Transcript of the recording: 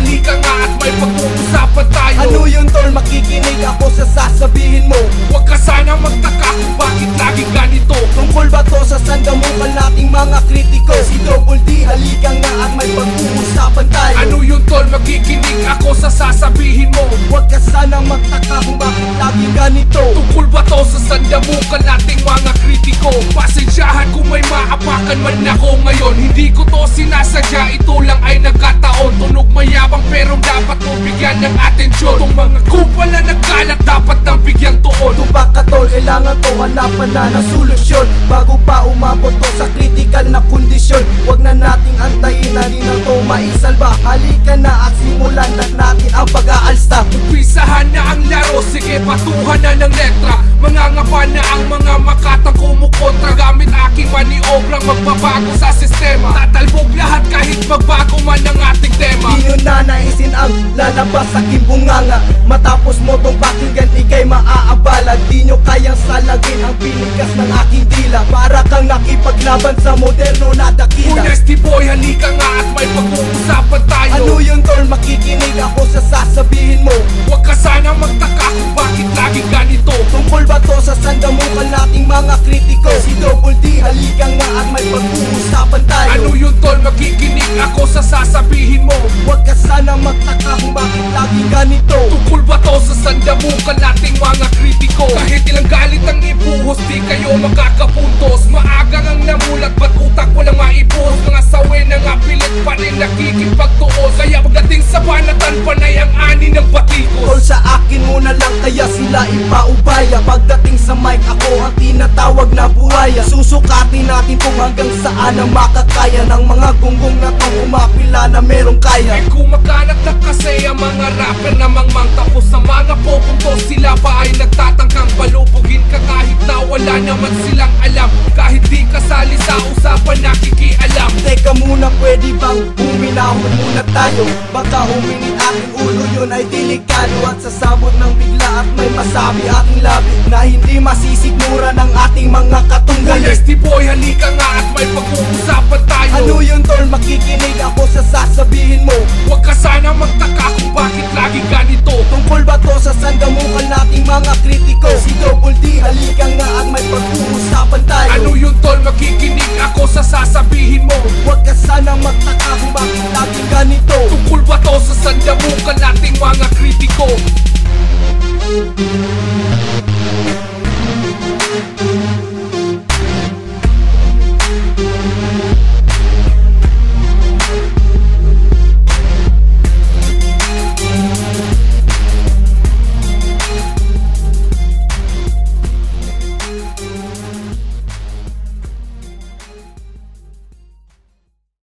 halika nga at may pag-uusapan tayo. Ano yun tol, makikinig ako sa sasabihin mo. Huwag ka sana magtaka kung bakit lagi ganito. Tungkol ba to sa sandamukan nating mga kritiko? Si Double D, halika nga at may pag-uusapan tayo. Ano yun tol, makikinig ako sa sasabihin mo. Huwag ka sana magtaka kung bakit lagi ganito. Tungkol ba to sa sandamukan nating mga kritiko? Pasensyahan kung may maapakan man ako ngayon. Hindi ko to sinasadya, ito lang ay nagkataon. Tunog mayabang pero dapat mo bigyan ng atensyon. Itong mga kupal na nagkalat dapat nang bigyan tuon. Tupak ka tol, kailangan to hanapan na ng solusyon. Bago pa umabot to sa critical na kondisyon. Huwag na nating antayin na rin to maisalba. Halika na at simulan na natin ang pag-aalsta. Umpisahan na ang laro, sige patuhan na ng letra. Mangangapa na ang mga makatang kumukontra. Gamit aking maniobrang magbabago sa sistema. Tatalbog lahat kahit magbago man ang ating tema. Di nyo na naisin ang lalabas sa kimbunganga. Matapos mo tong pakinggan, ikay maaabala. Di nyo kayang salagin ang pinigas ng aking dila. Para kang nakipaglaban sa moderno na dakila. Honesty boy, halika nga at may pag-uusapan tayo. Ano yun tol, makikinig ako sa sasabihin mo. Huwag ka sana magtaka kung bakit lagi ganito. Tungkol ba to sa sandamukan nating mga kritiko? Si Double D, halika nga at may pag-uusapan tayo. Ano yun tol, makikinig ako sa sasabihin mo. Huwag ka sana magtaka kung bakit lagi ganito. Tungkol ba to sa sandamukan nating mga kritiko? Kahit ilang galit ang ibuhos, di kayo makakapuntos. Maagang ang namulat, ba't utak walang maipos? Mga sawi na nga pilit pa rin nakikipagtuos. Kaya pagdating sa banatan, panay ang ani ng batikos. Tol, sa akin muna lang kaya sila ipaubaya. Pagdating sa mic, ako ang tinatawag na buhaya. Susukatin natin kung hanggang saan ang makakaya ng mga gunggong na tong umapila na merong kaya. Ay kumakalat na kasi ang mga rapper na mangmang. Tapos sa mga pupunto, sila pa ay nagtatangkang palubugin ka kahit na wala naman silang alam. Kahit di kasali sa usapan, nakikialam. Teka muna, pwede bang huminahon muna tayo? Baka humingi aking ulo, yun ay delikado. At sasabot ng bigla at may masabi aking labi na hindi masisigmura ng ating mga katunggali. Honesty boy, halika nga at may pag-uusapan tayo. Ano yun tol, makikinig ako sa sasabihin mo. Huwag ka sana magtaka kung bakit lagi ganito. Tungkol ba to sa sandamukan nating mga kritiko? Si Double D, halika nga at may pag-uusapan tayo. Ano yun tol, makikinig ako sa sasabihin mo. Huwag ka sana magtaka kung bakit lagi ganito. Tungkol ba to sa sandamukan nating mga kritiko?